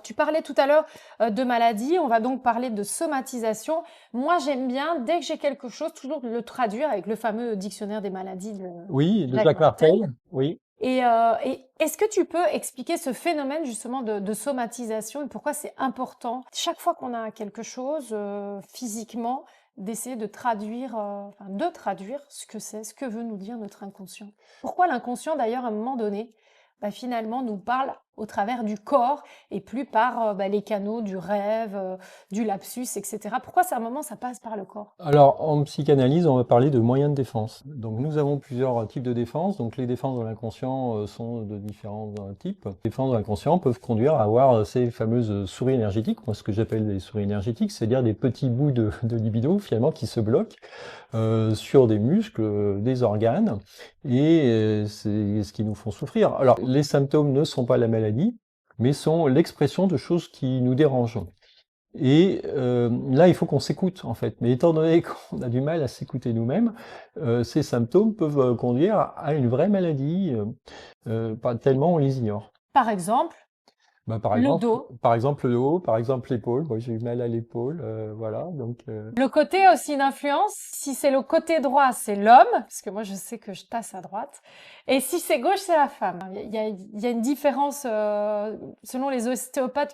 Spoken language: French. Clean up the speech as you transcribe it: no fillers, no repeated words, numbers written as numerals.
tu parlais tout à l'heure de maladie, on va donc parler de somatisation. Moi, j'aime bien, dès que j'ai quelque chose, toujours le traduire avec le fameux dictionnaire des maladies de Oui, de Jacques Jacques Martel. Martel, oui. Et est-ce que tu peux expliquer ce phénomène justement de somatisation et pourquoi c'est important, chaque fois qu'on a quelque chose physiquement, d'essayer de traduire, enfin, de traduire ce que c'est, ce que veut nous dire notre inconscient. Pourquoi l'inconscient, d'ailleurs, à un moment donné, bah, finalement, nous parle au travers du corps et plus par bah, les canaux du rêve, du lapsus, etc. Pourquoi, à un moment, ça passe par le corps? Alors, en psychanalyse, on va parler de moyens de défense. Donc, nous avons plusieurs types de défense. Donc, les défenses de l'inconscient sont de différents types. Les défenses de l'inconscient peuvent conduire à avoir ces fameuses souris énergétiques, moi, ce que j'appelle les souris énergétiques, c'est-à-dire des petits bouts de libido, finalement, qui se bloquent sur des muscles, des organes, et c'est ce qui nous font souffrir. Alors, les symptômes ne sont pas la maladie, mais sont l'expression de choses qui nous dérangent. Et là, il faut qu'on s'écoute, en fait. Mais étant donné qu'on a du mal à s'écouter nous-mêmes, ces symptômes peuvent conduire à une vraie maladie, pas tellement on les ignore. Par exemple, Bah, le dos. par exemple le haut, par exemple l'épaule. Moi, j'ai eu mal à l'épaule, voilà. Donc, Le côté aussi d'influence, si c'est le côté droit, c'est l'homme, parce que moi je sais que je tasse à droite, et si c'est gauche, c'est la femme. Il y a une différence selon les ostéopathes